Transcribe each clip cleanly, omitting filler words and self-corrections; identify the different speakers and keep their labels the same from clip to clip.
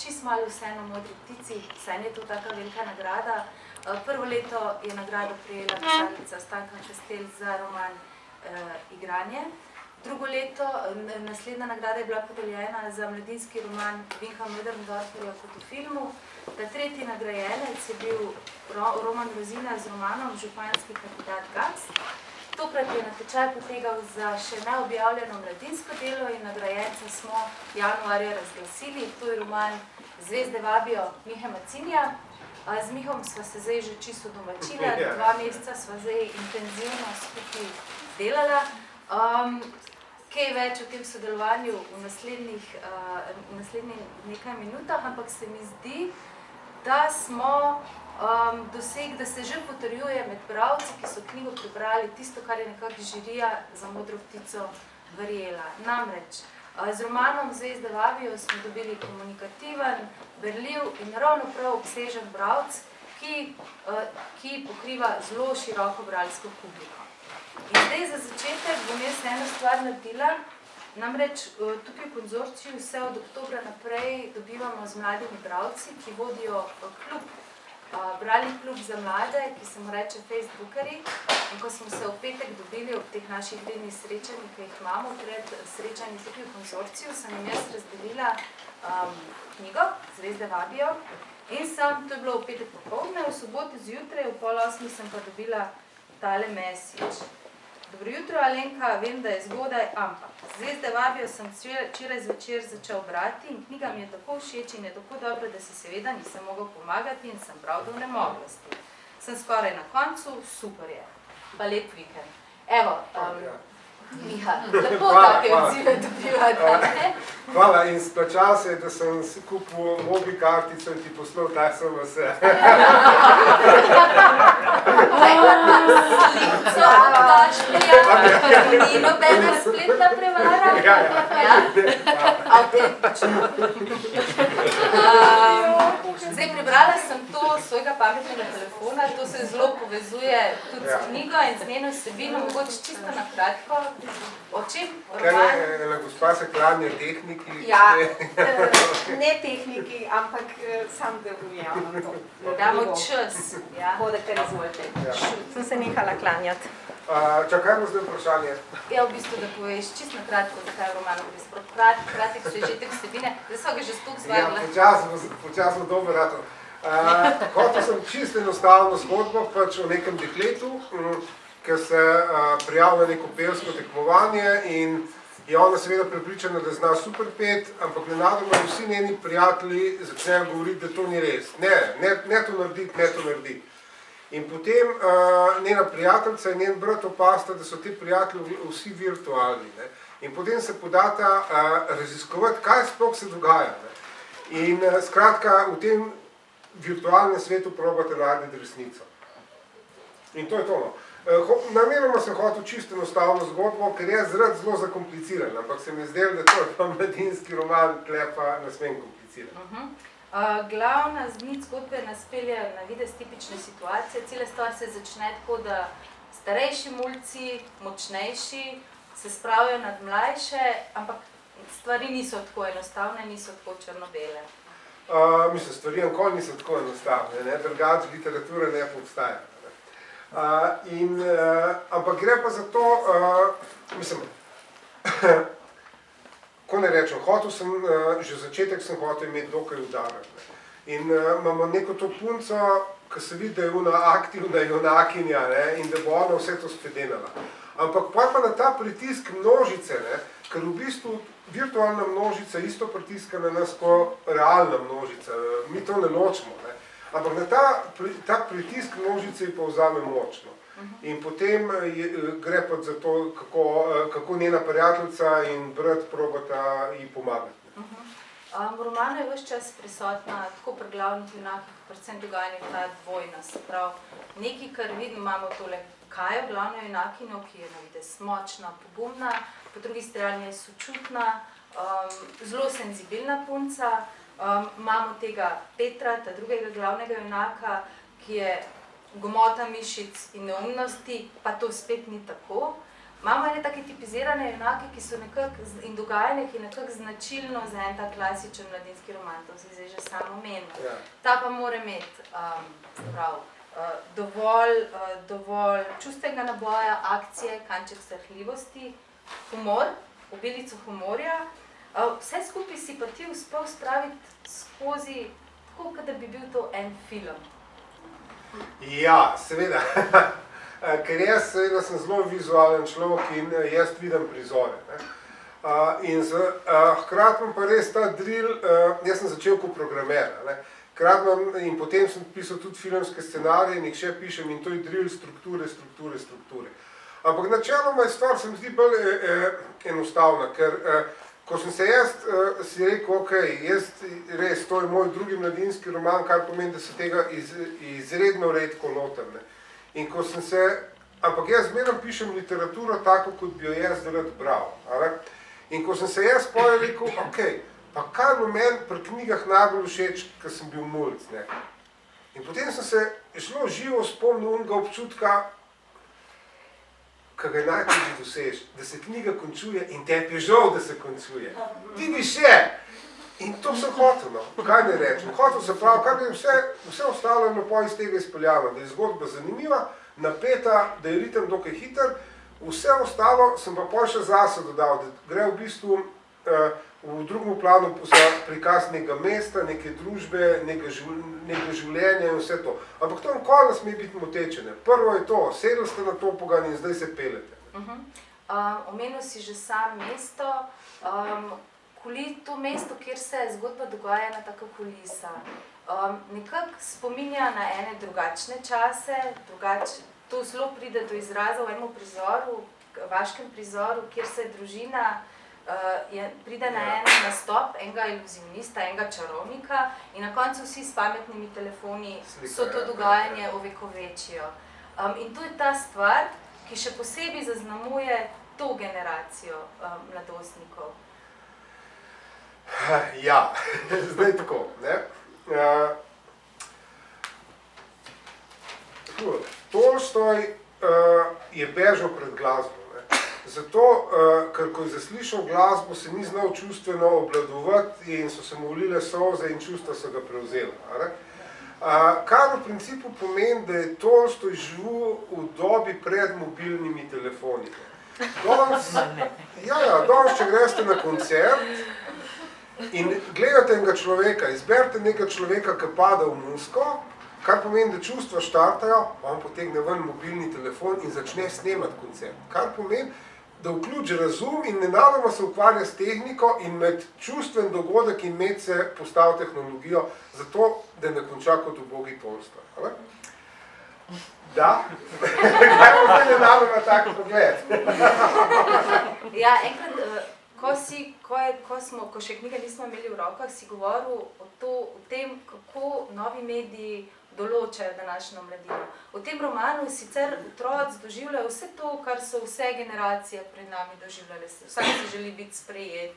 Speaker 1: čist malo vseeno Modri ptici, saj je to taka velika nagrada. Prvo leto je nagrado prejela pisateljica Stanka Kastel za roman Igranje. Drugo leto, naslednja nagrada je bila podeljena za mladinski roman Vinka Möderndorferja kot v filmu. Ta tretji nagrajenec je bil Roman Rozina z romanom Županski kandidat Gac. Tokrat je natečaj potegal za še neobjavljeno mladinsko delo in nagrajenca smo januarja razglasili. To je roman Zvezde vabijo Mihe Macinja. Z Mihom sva se zdaj že čisto domačila, 2 meseca sva zdaj intenzivno skupaj delala. Kaj več o tem sodelovanju v naslednjih nekaj minutah, ampak se mi zdi, da smo dosegli, da se že potrjuje med bralci, ki so knjigo prebrali, tisto, kar je nekako žirija za Modro ptico verjela. Namreč, z romanom Zvezde vabijo smo dobili komunikativen, berljiv in ravno prav obsežen bralec, ki pokriva zelo široko bralsko publiko. In zdaj za začetek bom jaz eno stvar naredila, namreč tukaj v konzorciju vse od oktobra naprej dobivamo z mladimi bralci, ki vodijo klub, bralni klub za mlade, ki se mu reče Facebookeri. In ko smo se v petek dobili ob teh naših rednih srečanjih, ki jih imamo pred srečanji tukaj v konzorciju, sem jim jaz razdelila knjigo Zvezde vabijo. In to je bilo v petek popoldne, v soboto zjutraj, v 7:30 sem pa dobila tale message. Dobro jutro, Alenka, vem, da je zgodaj, ampak Zvezde vabijo sem včeraj zvečer začel brati in knjiga mi je tako všeč in je tako dobro, da si seveda nisem mogel pomagati in sem bral do onemoglosti. Sem skoraj na koncu, super je. Pa lep vikend. Evo, Miha, lepo take odzive dobivate, ne?
Speaker 2: Hvala, in splačal se je, da sem si kupil mobi kartico in ti poslal tak SMS.
Speaker 1: Slico daš prijatelj, ni nobena spletna prevara. Avtentično. Zdaj, prebrala sem to svojega pametnega telefona, to se zelo povezuje tudi s knjigo in z njeno vsebino, mogoče čisto na kratko. O čem roman?
Speaker 2: Gospa se klanja tehniki.
Speaker 3: Ja, ne tehniki, ampak sam delujemo na to.
Speaker 1: Damo čas.
Speaker 3: Hodete, izvolite. Sem se nehala klanjati.
Speaker 2: Čakaj bo zdaj vprašanje.
Speaker 1: Ja, v bistvu, da poveš čisto na kratko, zakaj je roman kratek svežetek vsebine. Zdaj so ga že stok zvajala.
Speaker 2: Ja, počasno dober rato. Hotel sem čisto enostavno zgodbo, pač o nekem dekletu, ki se prijavlja neko pevsko tekmovanje in je ona seveda prepričana, da zna super pet, ampak nenadoma vsi njeni prijatelji začnejo govoriti, da to ni res. Ne to narediti, ne to narediti. In potem njena prijateljica in njen brat opazita, da so ti prijatelji vsi virtualni. In potem se podata raziskovati, kaj sploh se dogaja. In skratka, v tem virtualnem svetu probate narediti resnico. In to je to. Namenoma sem hotel čisto enostavno zgodbo, ker je zelo zakompliciran, ampak se mi zdelo, da to je pa mladinski roman, tle pa ne smem komplicirati.
Speaker 1: Glavna nit zgodbe nas pelje na videz tipične situacije. Cela stvar se začne tako, da starejši mulci, močnejši, se spravijo nad mlajše, ampak stvari niso tako enostavne, niso tako črno-bele.
Speaker 2: Mislim, stvari nikoli niso tako enostavne, drugače literatura ne obstaja. Ampak gre pa za to, mislim, ko ne rečem, že začetek sem hotel imeti dokaj udaren. In imamo neko to punco, ki se vidi, da je ona aktivna junakinja in da bo ona vse to spedenala. Ampak pa na ta pritisk množice, ker v bistvu virtualna množica isto pritiska na nas kot realna množica, mi to ne ločimo. Ampak na ta pritisk množice ji povzame močno. In potem gre pa za to, kako njena prijateljica in brat probata ji pomagati.
Speaker 1: V romanu je ves čas prisotna tako pri glavnih junakih, predvsem dogajanje ta dvojna. Se pravi, nekaj, kar vidimo, imamo tole Kajo, glavno junakinjo, ki je na videz močna, pogumna, po drugi strani je sočutna, zelo senzibilna punca. Imamo tega Petra, ta drugega glavnega junaka, ki je gomota mišic in neumnosti, pa to spet ni tako. imamo ene take tipizirane junake, ki so nekako in dogajanje, ki je nekako značilno za en tak klasičen mladinski roman, to si zdaj že samo omenila.
Speaker 2: Ja.
Speaker 1: Ta pa mora imeti dovolj čustvenega naboja, akcije, kanček srhljivosti, humor, obilico humorja. Vse skupaj si pa ti uspel spraviti skozi, tako kot da bi bil to en film.
Speaker 2: Ja, seveda. Ker jaz seveda sem zelo vizualen človek in jaz vidim prizore. In hkrati imam pa res ta drill, jaz sem začel kot programer. In potem sem pisal tudi filmske scenarije in jih še pišem in to je drill strukture. Ampak načeloma je stvar, se mi zdi bolj enostavna, ker ko sem se jaz si rekel, ok, jaz res, to je moj drugi mladinski roman, kar pomeni, da se tega izredno redko lotam. In ko sem se, ampak jaz zmeraj pišem literaturo tako, kot bi jo jaz rad bral. In ko sem se jaz potem rekel, ok, pa kaj bo meni pri knjigah najbolj všeč, ko sem bil mulc. In potem sem se zelo živo spomnil onega občutka, ki ga je najtežje doseči, da se knjiga končuje in tebi je žal, da se končuje. Ti bi še! In to sem hotel, no. Kaj ne rečem? Hotel se pravi, kar bi vse ostalo je lepo iz tega izpeljano, da je zgodba zanimiva, napeta, da je ritem dokaj hiter, vse ostalo sem pa pol še zase dodal, da gre v bistvu v drugem planu za prikaz nekega mesta, neke družbe, nekega življenja in vse to. Ampak to nikoli ne sme biti motečene. Prvo je to, sedli ste na to pogan in zdaj se pelete.
Speaker 1: Omenil si že sam mesto, to mesto, kjer se zgodba dogaja na taka kulisa. Nekako spominja na ene drugačne čase, to zelo pride do izraza v enem prizoru, vaškem prizoru, kjer se družina pride na en nastop enega iluzionista, enega čarovnika in na koncu vsi s pametnimi telefoni so to dogajanje ovekovečijo. In to je ta stvar, ki še posebej zaznamuje to generacijo mladostnikov.
Speaker 2: Ja, zdaj tako, ne. Tolstoj je bežal pred glasbo. Zato, ker ko je zaslišal glasbo, se ni znal čustveno obvladovati in so se mu ulile solze in čustva so ga prevzela. Kar v principu pomeni, da je Tolstoj živel v dobi pred mobilnimi telefoni. Danes, če greste na koncert in gledate enega človeka, izberite nekega človeka, ki pada v muziko, kar pomeni, da čustva štartajo, on potegne ven mobilni telefon in začne snemati koncert. Kar pomeni, da vključi razum in nenadoma se ukvarja s tehniko in med čustven dogodek in med se postavi tehnologijo, zato, da ne konča kot ubogi Tolstoj. Da? Kaj bo zdaj nenadoma tak pogled?
Speaker 1: Ja, enkrat, ko še knjige nismo imeli v rokah, si govoril o tem, kako novi mediji določajo današnjo mladino. V tem romanu sicer otroci doživljajo vse to, kar so vse generacije pred nami doživljale. Vsak si želi biti sprejet,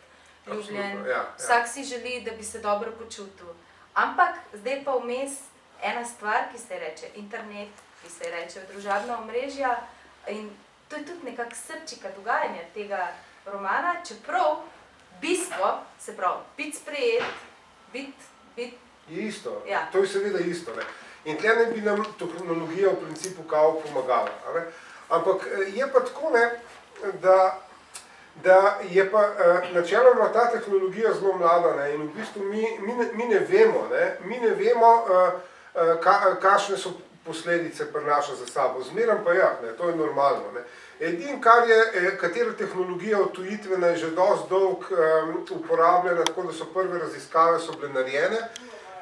Speaker 1: ljubljen, vsak si želi, da bi se dobro počutil. Ampak zdaj pa vmes ena stvar, ki se reče internet, ki se reče družabna omrežja in to je tudi nekako srčika dogajanja tega romana, čeprav bistvo, se pravi, biti sprejet, biti...
Speaker 2: Isto, to je seveda isto. In tle ne bi nam tehnologija v principu kao pomagala. Ampak je pa tako, da je pa načeloma ta tehnologija zelo mlada in v bistvu mi ne vemo, kakšne so posledice prinaša za sabo. Zmeram pa to je normalno. Edin, katera tehnologija odtujitvena je že dosti dolg uporabljena, tako da so prve raziskave so bile narejene.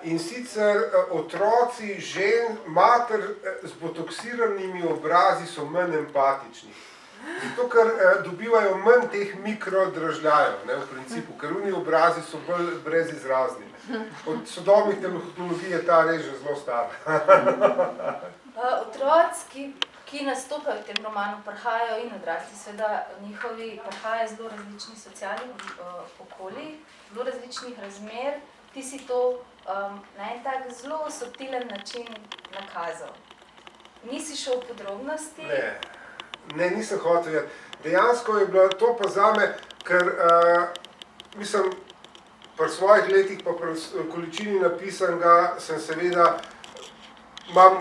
Speaker 2: In sicer otroci, mater z botoksiranimi obrazi so manj empatični. Zato, ker dobivajo manj teh mikrodražljajev, v principu, ker oni obrazi so bolj brezizrazni. Od sodobnih tehnologij je ta res že zelo stara.
Speaker 1: Otroci, ki nastopajo v tem romanu, prihajajo in odrasli, seveda njihovi prihajajo zelo različnih socialnih okolij, zelo različnih razmer. Ti si to na en tak zelo subtilen način nakazal. Nisi šel v podrobnosti?
Speaker 2: Ne, nisem hotel. dejansko je bilo to pa zame, ker mislim, pri svojih letih pa pri količini napisanega sem seveda, imam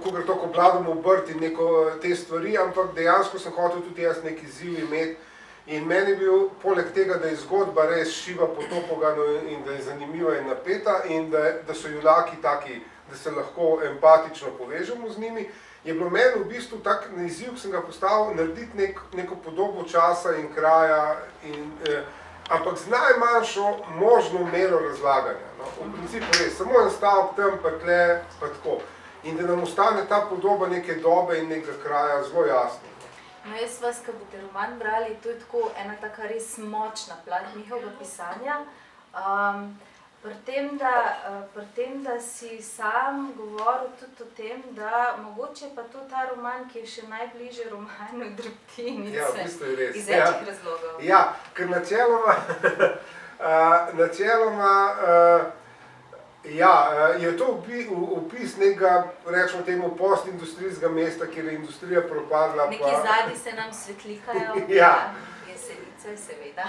Speaker 2: kogar toliko obladom obrt in neko te stvari, ampak dejansko sem hotel tudi jaz neki izziv imeti. In meni je bil, poleg tega, da je zgodba res šiva potopogano in da je zanimiva in napeta in da so junaki taki, da se lahko empatično povežemo z njimi, je bilo meni v bistvu tak izziv, ki sem ga postavil, narediti neko podobo časa in kraja, ampak z najmanjšo možno mero razlaganja. No? V principu res, samo en stavek tam, pa tle, pa tako. In da nam ostane ta podoba neke dobe in nekega kraja zelo jasno.
Speaker 1: No, jaz vas, ko boste roman brali, to je tako ena taka res močna plat njihovega pisanja. Pri tem, da si sam govoril tudi o tem, da mogoče pa to ta roman, ki je še najbližje romanu Drobtinice,
Speaker 2: Ja, v bistvu je res.
Speaker 1: iz večjih razlogov.
Speaker 2: Ja, ker načeloma je to opis nekega, rečemo temu, postindustrijskega mesta, kjer je industrija propadla.
Speaker 1: Neki zadnji se nam svetlikajo,
Speaker 2: Ja.
Speaker 1: Jesenice, seveda.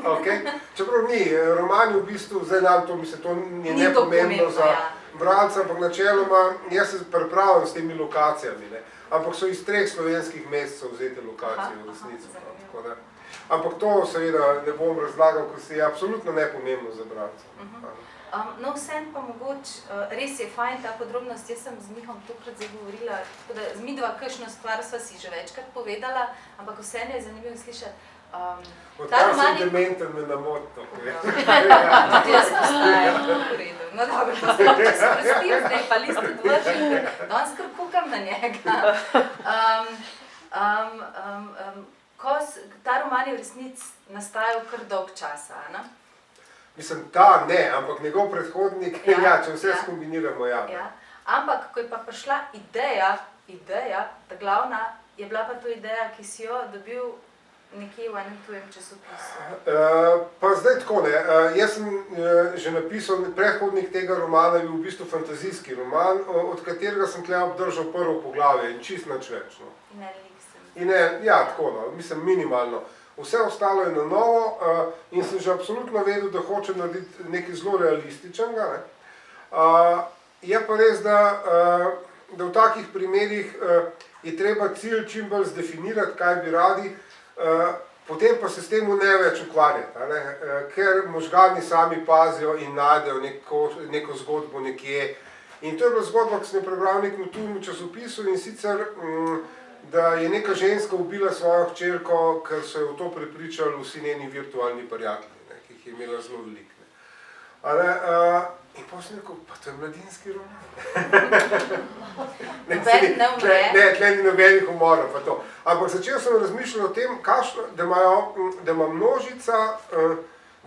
Speaker 2: Okay. Čeprav ni, roman je v bistvu, zdaj nam to, mislim, to je
Speaker 1: Ni to
Speaker 2: nepomembno
Speaker 1: pomembno,
Speaker 2: za
Speaker 1: ja.
Speaker 2: bralca, ampak načeloma, jaz se pripravljam s temi lokacijami, ne. Ampak so iz 3 slovenskih mest so vzete lokacije v resnici. Tako da. Ampak to seveda ne bom razlagal, ker se je absolutno nepomembno za bralca.
Speaker 1: No, vsem pa mogoče, res je fajn ta podrobnost, jaz sem z Mihom tokrat zagovorila, tako da z midva kakšno stvar sva si že večkrat povedala, ampak vseeno je zanimivo slišati.
Speaker 2: Odkar sem dementen, me namotno.
Speaker 1: Tudi jaz postajam, v redu. No dobro, to sem če se prestil, zdaj pa list odvržim, danes kar kukam na njega. Ta roman je v resnici nastajal kar dolg časa, ne?
Speaker 2: Mislim, ta ne, ampak njegov predhodnik, če vse skombiniramo,
Speaker 1: Ja. Ampak, ko je pa prišla ideja, ta glavna, je bila pa to ideja, ki si jo dobil nekje v enem tujem časopisu.
Speaker 2: Pa zdaj tako ne, jaz sem že napisal, predhodnik tega romana je bil v bistvu fantazijski roman, od katerega sem tukaj obdržal prvo poglavje in čist nič več. No.
Speaker 1: In en lik sem.
Speaker 2: Tako no, mislim minimalno. Vse ostalo je na novo in sem že absolutno vedel, da hočem narediti nekaj zelo realističnega. Ne. Je pa res, da v takih primerih je treba cilj čim bolj zdefinirati, kaj bi radi, potem pa se s tem ne več ukvarjati, ne? Ker možgani sami pazijo in najdejo neko zgodbo nekje. In to je bila zgodba, ki sem jo prebral v nekem tujem časopisu in sicer da je neka ženska ubila svojo hčerko, ker so jo v to prepričali vsi njeni virtualni prijatelji, ki jih je imela zelo veliko. In potem sem rekel, pa to je mladinski roman.
Speaker 1: Noben ne umre.
Speaker 2: Ne, tle ni nobenih umorov pa to. Ampak začel sem razmišljati o tem, da ima množica,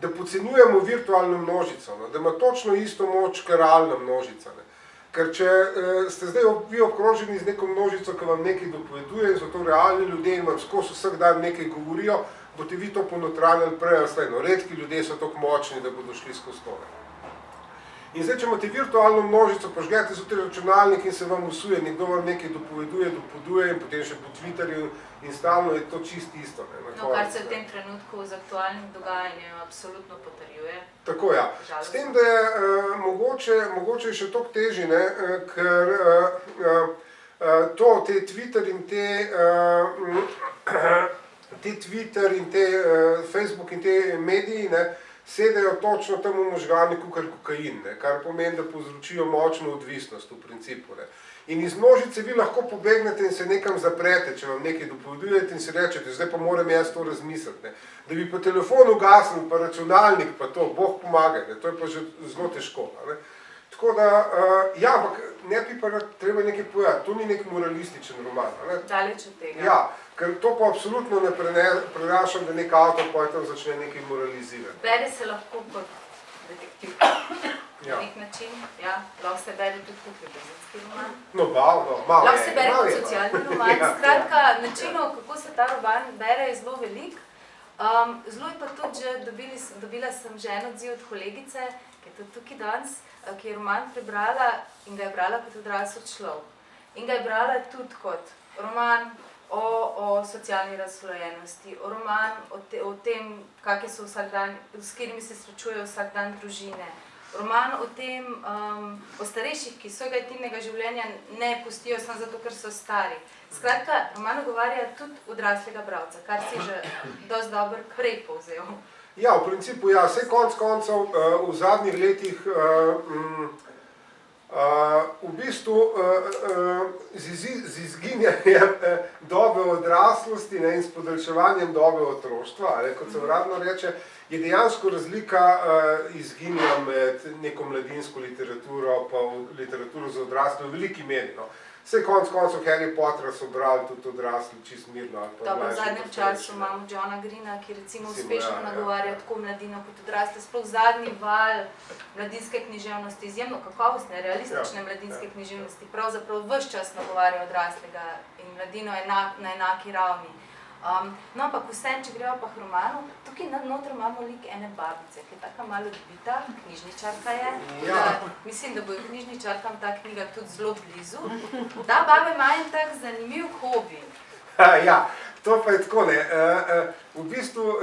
Speaker 2: da podcenjujemo virtualno množico, da ima točno isto moč, kar realna množica. Ker če ste zdaj vi obkroženi z neko množico, ki vam nekaj dopoveduje, in so to realni ljudje in vam skozi vsak dan nekaj govorijo, boste vi to ponotranjali prej ali slej. Redki ljudje so tako močni, da bodo šli skozi to. In zdaj, če imate virtualno množico, požgete zjutraj računalnik in se vam usuje, nekdo vam nekaj dopoveduje in potem še po Twitterju in stalno je to čisto isto.
Speaker 1: No, kar se v tem trenutku z aktualnim dogajanjem absolutno potrjuje.
Speaker 2: Tako, ja. S tem, da je mogoče še toliko težje, ker te Twitter in te Facebook in te mediji sedajo točno tam v možgani kakor kokain, kar pomeni, da povzročijo močno odvisnost v principu. In iz množice vi lahko pobegnete in se nekam zaprete, če vam nekaj dopovedujete in si rečete, zdaj pa moram jaz to razmisliti. Da bi pa telefon ugasnil, pa računalnik, pa to, Bog pomagaj, to je pa že zelo težko. Tako da, ja, ampak ne bi pa treba nekaj povedati, to ni nek moralističen roman.
Speaker 1: Daleč od tega.
Speaker 2: Ja, ker to pa absolutno ne prenašam, da nek avtor potem začne nekaj moralizirati.
Speaker 1: Bere se lahko kot detektiv. Na nek način, ja, lahko se bere tudi kot ljubezenski roman.
Speaker 2: No, malo
Speaker 1: lahko se bere kot socialni roman. Skratka, načinov, kako se ta roman bere, je zelo velik. Zelo je pa tudi že, dobila sem že en odziv od kolegice, ki je tudi tukaj danes, ki je roman prebrala in ga je brala kot odrasel človek. In ga je brala tudi kot roman o socialni razslojenosti, roman o tem, s katerimi se srečujejo vsak dan družine, roman o tem, o starejših, ki svojega intimnega življenja ne pustijo samo zato, ker so stari. Skratka, roman ogovarja tudi odraslega bralca, kar si že dosti dobro prej povzel.
Speaker 2: Ja, v principu ja, vse konc koncev v zadnjih letih v bistvu z izginjanjem dobe odraslosti in s podaljševanjem dobe otroštva, kot se uradno reče, je dejansko razlika izginja med neko mladinsko literaturo pa literaturo za odrasle v veliki meri. Vse konc koncev Harry Pottera so brali tudi odrasli čist mirno.
Speaker 1: Dobro, v zadnjem času imamo Johna Greena, ki recimo uspešno nagovarja tako mladino kot odrasle. Sploh zadnji val mladinske književnosti, izjemno kakovostne, realistične mladinske književnosti, pravzaprav ves čas nagovarja odraslega in mladino na enaki ravni. No, ampak vsem, če gremo pa k romanu, tukaj noter imamo lik ene babice, ki je taka malo odbita, knjižničarka je. Mislim, da bo knjižničarkam ta knjiga tudi zelo blizu. Ta baba ima en tak zanimiv hobi.
Speaker 2: Ja, to pa je tako, ne. V bistvu,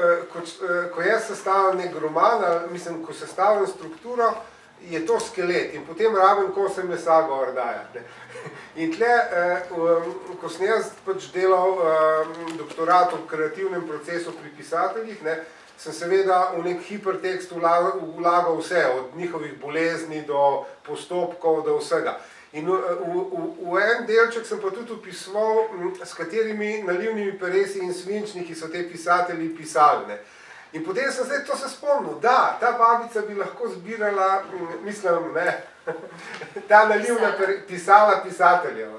Speaker 2: ko jaz sestavljam nek roman, mislim, ko sestavljam strukturo, je to skelet in potem rabim kose mesa gor dajati. In tle, ko sem jaz pač delal doktorat v kreativnem procesu pri pisateljih, sem seveda v nek hipertekst vlagal vse, od njihovih bolezni do postopkov, do vsega. In v en delček sem pa tudi opisoval, s katerimi nalivnimi peresi in svinčniki so te pisatelji pisali. In potem sem zdaj to se spomnil, da, ta babica bi lahko zbirala, mislim, ta nalivna pisala pisateljev.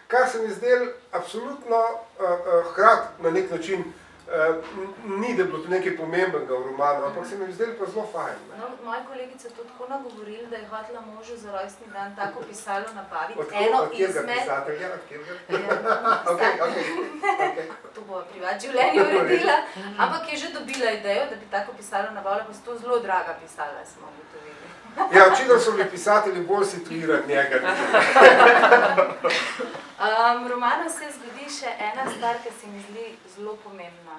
Speaker 2: Kar se mi zdel absolutno hkrati na nek način, ni da bilo to nekaj pomembnega v romanu, ampak se mi zdel pa zelo fajn.
Speaker 1: Moja kolegica je to tako nagovorila, da je hotela možu za rojstni dan tako pisalo nabaviti.
Speaker 2: Od kjerga pisatelja? Od kjerga?
Speaker 1: To bo privat življenje uredila, ampak je že dobila idejo, da bi tako pisalo nabavila, pa so to zelo draga pisala, smo ugotovili.
Speaker 2: Ja, očitno so bili pisatelji bolj situirati njega.
Speaker 1: V romanu se zgodi še ena stvar, ki se mi zdi zelo pomembna.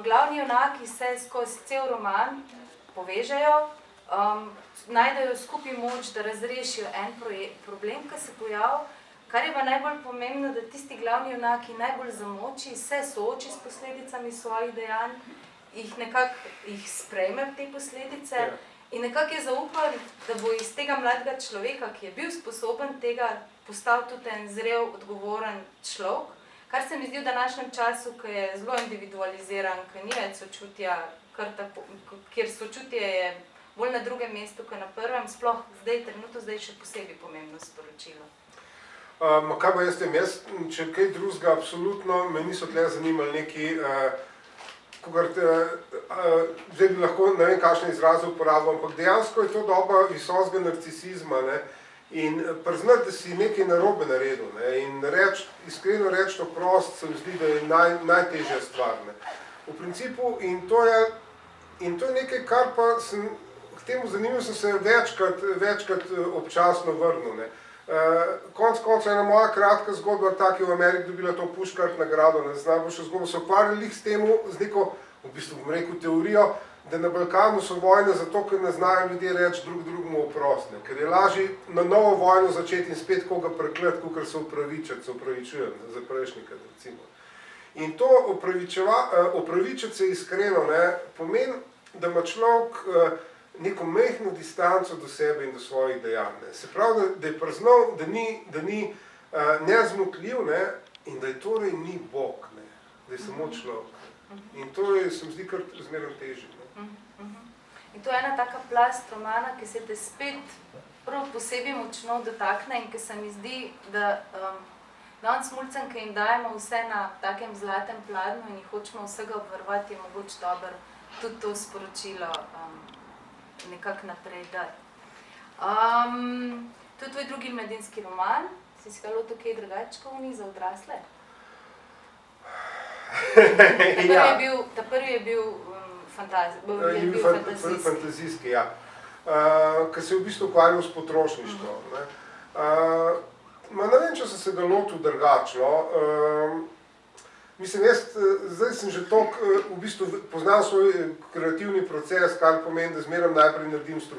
Speaker 1: Glavni junaki se skozi cel roman povežejo, najdejo skupaj moč, da razrešijo en problem, ki se pojavi, kar je pa najbolj pomembno, da tisti glavni junaki najbolj zamoči, se sooči s posledicami svojih dejanj, jih sprejme te posledice in nekako je zaupal, da bo iz tega mladega človeka, ki je bil sposoben tega, postal tudi en zrel, odgovoren človek, kar se mi zdi v današnjem času, ki je zelo individualiziran, ki ni več sočutja, kjer sočutje je bolj na drugem mestu, kot na prvem, sploh trenutno zdaj še posebej pomembno sporočilo.
Speaker 2: Kaj pa jaz tem, če kaj drugega, absolutno me niso tle zanimali neki, zdaj bi lahko, ne vem, kakšne izraze uporabljam, ampak dejansko je to doba visokega narcisizma, in priznati, da si nekaj narobe naredil, in iskreno reči to prost, se mi zdi, da je najtežja stvar. V principu, in to je nekaj, kar pa sem, k temu zanimivo sem se večkrat občasno vrnil. Konec konca ena moja kratka zgodba, ta, ki je v Ameriki dobila to Pushcart nagrado, z najboljšo zgodbo, so ukvarjali s temu, z neko, v bistvu bom rekel, teorijo, da na Balkanu so vojne zato, ker ne znajo ljudje reči drugemu oprost, ker je lažje na novo vojno začeti in spet koga preklet, kakor se opravičujem za prejšnjega, recimo. In to opravičiti se iskreno pomeni, da ima človek neko mehno distanco do sebe in do svojih dejanj. Se pravi, da je priznal, da ni nezmotljiv in da je torej ni Bog, da je samo človek. In to je, se mi zdi, kar zmerno težje.
Speaker 1: In to je ena taka plast romana, ki se te spet prav posebej močno dotakne in ki se mi zdi, da danes mulcem, ki jim dajemo vse na takem zlatem pladnju in jih hočemo vsega obvarovati, je mogoče dobro tudi to sporočilo nekako naprej dati. To je tvoj drugi mladinski roman, si ga lotil kaj drugače kot oni za odrasle? Ta prvi je bil
Speaker 2: fantazijski, ja. Ker se je v bistvu ukvarjal s potrošništvom. Ne vem, če sem se ga lotil drugačno. Mislim, jaz zdaj sem že toliko v bistvu poznal svoj kreativni proces, kar pomeni, da zmeraj najprej naredim strukturo.